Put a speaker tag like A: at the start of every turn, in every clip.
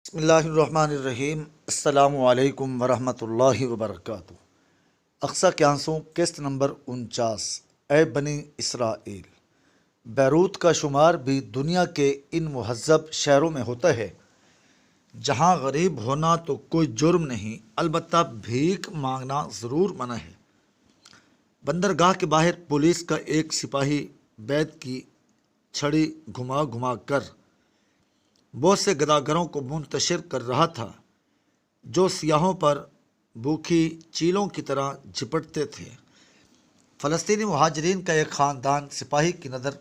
A: بسم اللہ الرحمن الرحیم۔ السلام علیکم ورحمۃ اللہ وبرکاتہ۔ اقصی کیانسوں قسط نمبر 49۔ اے بنی اسرائیل، بیروت کا شمار بھی دنیا کے ان مہذب شہروں میں ہوتا ہے جہاں غریب ہونا تو کوئی جرم نہیں، البتہ بھیک مانگنا ضرور منع ہے۔ بندرگاہ کے باہر پولیس کا ایک سپاہی بیت کی چھڑی گھما گھما کر بہت سے گداگروں کو منتشر کر رہا تھا جو سیاحوں پر بھوکی چیلوں کی طرح جھپٹتے تھے۔ فلسطینی مہاجرین کا ایک خاندان سپاہی کی نظر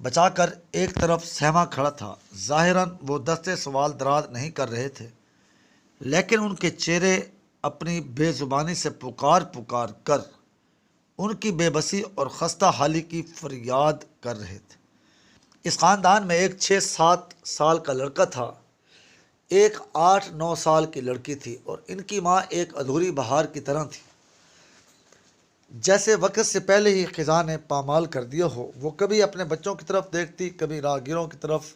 A: بچا کر ایک طرف سہما کھڑا تھا۔ ظاہراً وہ دستے سوال دراز نہیں کر رہے تھے، لیکن ان کے چہرے اپنی بے زبانی سے پکار پکار کر ان کی بے بسی اور خستہ حالی کی فریاد کر رہے تھے۔ اس خاندان میں ایک 6-7 سال کا لڑکا تھا، ایک 8-9 سال کی لڑکی تھی، اور ان کی ماں ایک ادھوری بہار کی طرح تھی، جیسے وقت سے پہلے ہی خزاں نے پامال کر دیا ہو۔ وہ کبھی اپنے بچوں کی طرف دیکھتی، کبھی راہگیروں کی طرف،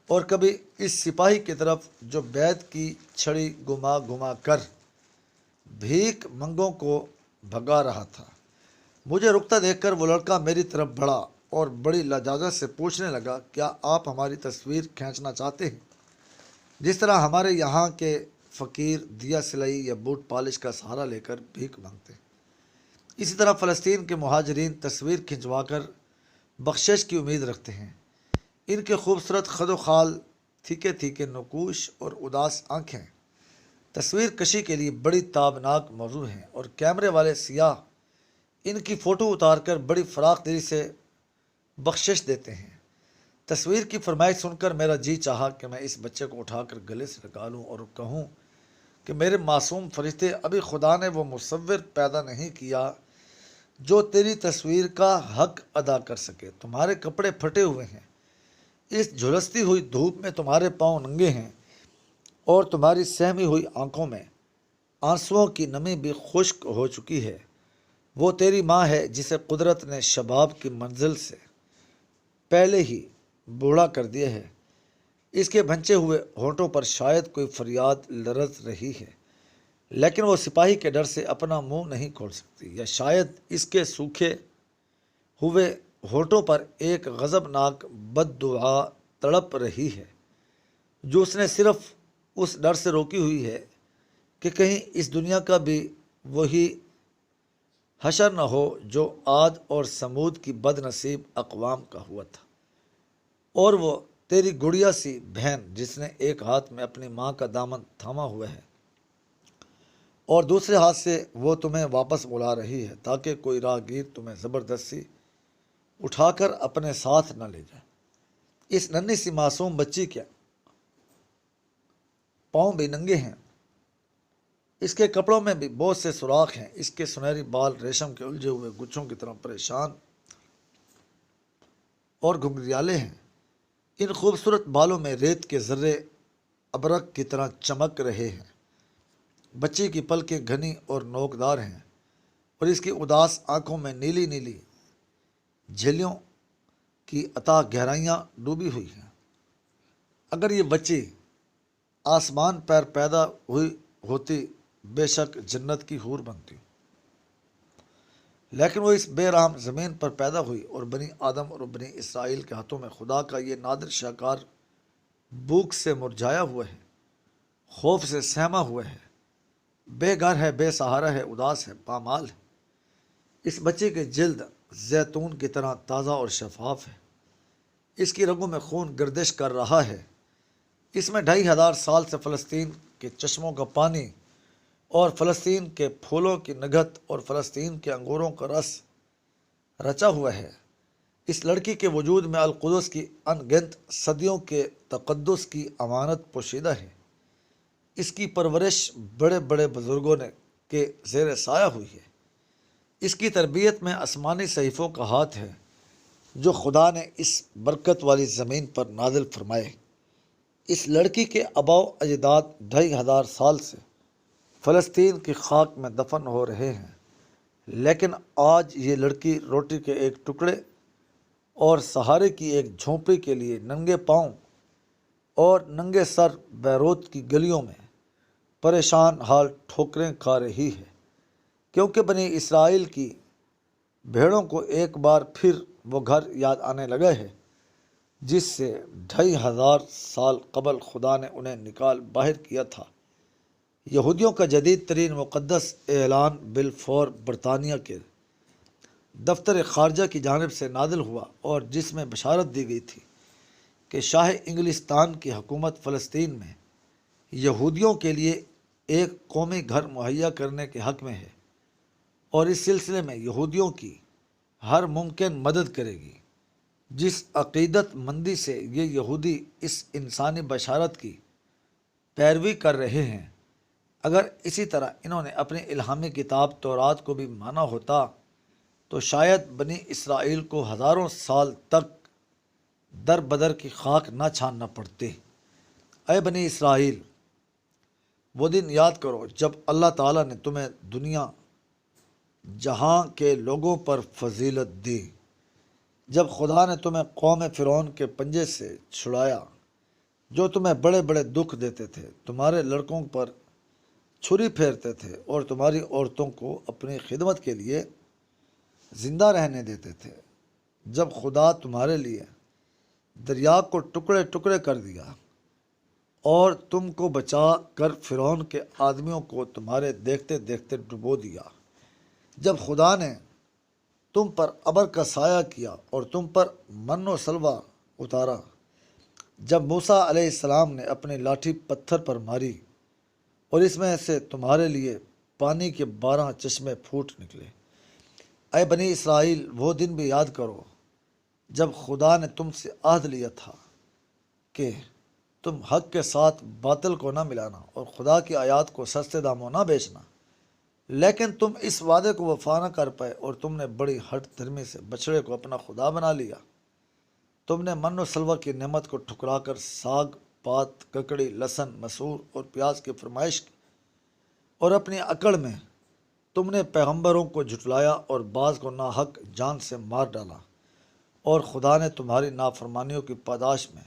A: اور کبھی اس سپاہی کی طرف جو بیت کی چھڑی گھما گھما کر بھیک منگوں کو بھگا رہا تھا۔ مجھے رکتا دیکھ کر وہ لڑکا میری طرف بڑھا اور بڑی لجاجت سے پوچھنے لگا، کیا آپ ہماری تصویر کھینچنا چاہتے ہیں؟ جس طرح ہمارے یہاں کے فقیر دیا سلائی یا بوٹ پالش کا سہارا لے کر بھیک مانگتے ہیں، اسی طرح فلسطین کے مہاجرین تصویر کھنچوا کر بخشش کی امید رکھتے ہیں۔ ان کے خوبصورت خد و خال، تھیکے تھیکے نقوش اور اداس آنکھیں تصویر کشی کے لیے بڑی تابناک موضوع ہیں، اور کیمرے والے سیاح ان کی فوٹو اتار کر بڑی فراخ دلی سے بخشش دیتے ہیں۔ تصویر کی فرمائش سن کر میرا جی چاہا کہ میں اس بچے کو اٹھا کر گلے سے لگا لوں اور کہوں کہ میرے معصوم فرشتے، ابھی خدا نے وہ مصور پیدا نہیں کیا جو تیری تصویر کا حق ادا کر سکے۔ تمہارے کپڑے پھٹے ہوئے ہیں، اس جھلستی ہوئی دھوپ میں تمہارے پاؤں ننگے ہیں، اور تمہاری سہمی ہوئی آنکھوں میں آنسوؤں کی نمی بھی خشک ہو چکی ہے۔ وہ تیری ماں ہے جسے قدرت نے شباب کی منزل سے پہلے ہی بوڑھا کر دیا ہے۔ اس کے بھنچے ہوئے ہونٹوں پر شاید کوئی فریاد لرز رہی ہے، لیکن وہ سپاہی کے ڈر سے اپنا منہ نہیں کھول سکتی، یا شاید اس کے سوکھے ہوئے ہونٹوں پر ایک غضبناک بد دعا تڑپ رہی ہے جو اس نے صرف اس ڈر سے روکی ہوئی ہے کہ کہیں اس دنیا کا بھی وہی حشر نہ ہو جو عاد اور سمود کی بد نصیب اقوام کا ہوا تھا، اور وہ تیری گڑیا سی بہن جس نے ایک ہاتھ میں اپنی ماں کا دامن تھاما ہوا ہے اور دوسرے ہاتھ سے وہ تمہیں واپس بلا رہی ہے تاکہ کوئی راہگیر تمہیں زبردستی اٹھا کر اپنے ساتھ نہ لے جائے۔ اس ننھی سی معصوم بچی کے پاؤں بھی ننگے ہیں، اس کے کپڑوں میں بھی بہت سے سوراخ ہیں، اس کے سنہری بال ریشم کے الجھے ہوئے گچھوں کی طرح پریشان اور گھنگریالے ہیں۔ ان خوبصورت بالوں میں ریت کے ذرے ابرق کی طرح چمک رہے ہیں۔ بچی کی پلکیں گھنی اور نوکدار ہیں، اور اس کی اداس آنکھوں میں نیلی نیلی جھلیوں کی عطا گہرائیاں ڈوبی ہوئی ہیں۔ اگر یہ بچی آسمان پر پیدا ہوئی ہوتی بے شک جنت کی حور بنتی، لیکن وہ اس بے رحم زمین پر پیدا ہوئی، اور بنی آدم اور بنی اسرائیل کے ہاتھوں میں خدا کا یہ نادر شاہکار بھوک سے مرجھایا ہوا ہے، خوف سے سہما ہوا ہے، بے گھر ہے، بے سہارا ہے، اداس ہے، پامال ہے۔ اس بچے کی جلد زیتون کی طرح تازہ اور شفاف ہے، اس کی رگوں میں خون گردش کر رہا ہے۔ اس میں 2500 سال سے فلسطین کے چشموں کا پانی اور فلسطین کے پھولوں کی نگہت اور فلسطین کے انگوروں کا رس رچا ہوا ہے۔ اس لڑکی کے وجود میں القدس کی ان گنت صدیوں کے تقدس کی امانت پوشیدہ ہے۔ اس کی پرورش بڑے بڑے بزرگوں نے کے زیر سایہ ہوئی ہے۔ اس کی تربیت میں آسمانی صحیفوں کا ہاتھ ہے جو خدا نے اس برکت والی زمین پر نازل فرمائے۔ اس لڑکی کے آباء و اجداد 2500 سال سے فلسطین کی خاک میں دفن ہو رہے ہیں، لیکن آج یہ لڑکی روٹی کے ایک ٹکڑے اور سہارے کی ایک جھونپڑی کے لیے ننگے پاؤں اور ننگے سر بیروت کی گلیوں میں پریشان حال ٹھوکریں کھا رہی ہے، کیونکہ بنی اسرائیل کی بھیڑوں کو ایک بار پھر وہ گھر یاد آنے لگا ہے جس سے 2500 سال قبل خدا نے انہیں نکال باہر کیا تھا۔ یہودیوں کا جدید ترین مقدس اعلان بالفور برطانیہ کے دفتر خارجہ کی جانب سے نازل ہوا، اور جس میں بشارت دی گئی تھی کہ شاہ انگلستان کی حکومت فلسطین میں یہودیوں کے لیے ایک قومی گھر مہیا کرنے کے حق میں ہے، اور اس سلسلے میں یہودیوں کی ہر ممکن مدد کرے گی۔ جس عقیدت مندی سے یہ یہودی اس انسانی بشارت کی پیروی کر رہے ہیں، اگر اسی طرح انہوں نے اپنی الہامی کتاب تورات کو بھی مانا ہوتا تو شاید بنی اسرائیل کو ہزاروں سال تک در بدر کی خاک نہ چھاننا پڑتے۔ اے بنی اسرائیل، وہ دن یاد کرو جب اللہ تعالیٰ نے تمہیں دنیا جہاں کے لوگوں پر فضیلت دی، جب خدا نے تمہیں قوم فرعون کے پنجے سے چھڑایا جو تمہیں بڑے بڑے دکھ دیتے تھے، تمہارے لڑکوں پر چھری پھیرتے تھے اور تمہاری عورتوں کو اپنی خدمت کے لیے زندہ رہنے دیتے تھے، جب خدا تمہارے لیے دریا کو ٹکڑے ٹکڑے کر دیا اور تم کو بچا کر فرعون کے آدمیوں کو تمہارے دیکھتے دیکھتے ڈبو دیا، جب خدا نے تم پر ابر کا سایہ کیا اور تم پر من و سلوہ اتارا، جب موسیٰ علیہ السلام نے اپنی لاٹھی پتھر پر ماری اور اس میں سے تمہارے لیے پانی کے 12 چشمے پھوٹ نکلے۔ اے بنی اسرائیل، وہ دن بھی یاد کرو جب خدا نے تم سے عہد لیا تھا کہ تم حق کے ساتھ باطل کو نہ ملانا اور خدا کی آیات کو سستے داموں نہ بیچنا، لیکن تم اس وعدے کو وفا نہ کر پائے اور تم نے بڑی ہٹ دھرمی سے بچڑے کو اپنا خدا بنا لیا۔ تم نے من و سلوہ کی نعمت کو ٹھکرا کر ساگ، پات، ککڑی، لہسن، مسور اور پیاز کی فرمائش کی، اور اپنی اکڑ میں تم نے پیغمبروں کو جھٹلایا اور بعض کو ناحق جان سے مار ڈالا، اور خدا نے تمہاری نافرمانیوں کی پاداش میں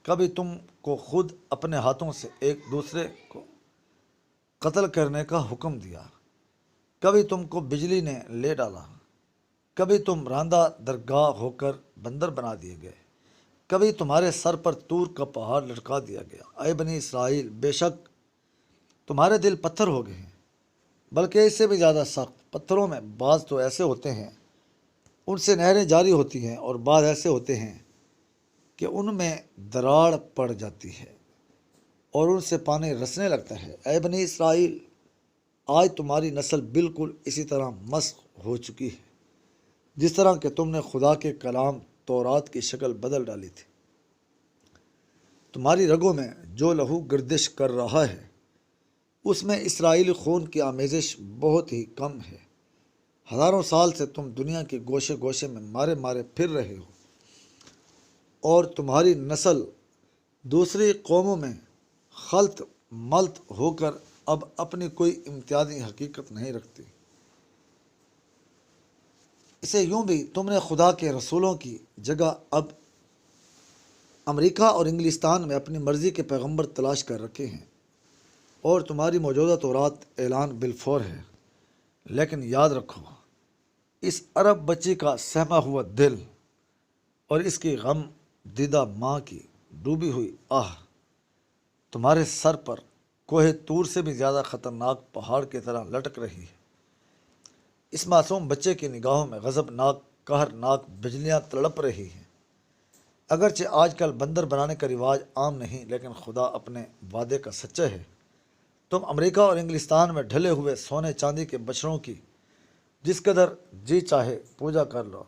A: کبھی تم کو خود اپنے ہاتھوں سے ایک دوسرے کو قتل کرنے کا حکم دیا، کبھی تم کو بجلی نے لے ڈالا، کبھی تم راندہ درگاہ ہو کر بندر بنا دیے گئے، کبھی تمہارے سر پر طور کا پہاڑ لٹکا دیا گیا۔ اے بنی اسرائیل، بے شک تمہارے دل پتھر ہو گئے ہیں، بلکہ اس سے بھی زیادہ سخت۔ پتھروں میں بعض تو ایسے ہوتے ہیں ان سے نہریں جاری ہوتی ہیں، اور بعض ایسے ہوتے ہیں کہ ان میں دراڑ پڑ جاتی ہے اور ان سے پانی رسنے لگتا ہے۔ اے بنی اسرائیل، آج تمہاری نسل بالکل اسی طرح مسخ ہو چکی ہے جس طرح کہ تم نے خدا کے کلام تورات کی شکل بدل ڈالی تھی۔ تمہاری رگوں میں جو لہو گردش کر رہا ہے اس میں اسرائیلی خون کی آمیزش بہت ہی کم ہے۔ ہزاروں سال سے تم دنیا کے گوشے گوشے میں مارے مارے پھر رہے ہو، اور تمہاری نسل دوسری قوموں میں خلط ملط ہو کر اب اپنی کوئی امتیازی حقیقت نہیں رکھتی۔ اسے یوں بھی تم نے خدا کے رسولوں کی جگہ اب امریکہ اور انگلستان میں اپنی مرضی کے پیغمبر تلاش کر رکھے ہیں، اور تمہاری موجودہ تورات اعلان بالفور ہے۔ لیکن یاد رکھو، اس عرب بچی کا سہما ہوا دل اور اس کی غم دیدہ ماں کی ڈوبی ہوئی آہ تمہارے سر پر کوہ طور سے بھی زیادہ خطرناک پہاڑ کی طرح لٹک رہی ہے۔ اس معصوم بچے کی نگاہوں میں غضبناک قہرناک بجلیاں تڑپ رہی ہیں۔ اگرچہ آج کل بندر بنانے کا رواج عام نہیں، لیکن خدا اپنے وعدے کا سچا ہے۔ تم امریکہ اور انگلستان میں ڈھلے ہوئے سونے چاندی کے بچڑوں کی جس قدر جی چاہے پوجا کر لو،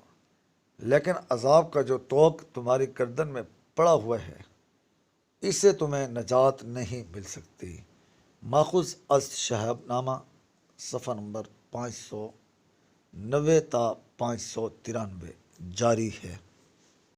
A: لیکن عذاب کا جو توق تمہاری گردن میں پڑا ہوا ہے اس سے تمہیں نجات نہیں مل سکتی۔ ماخوذ از شہاب نامہ، صفحہ نمبر 590 تا 593 جاری ہے۔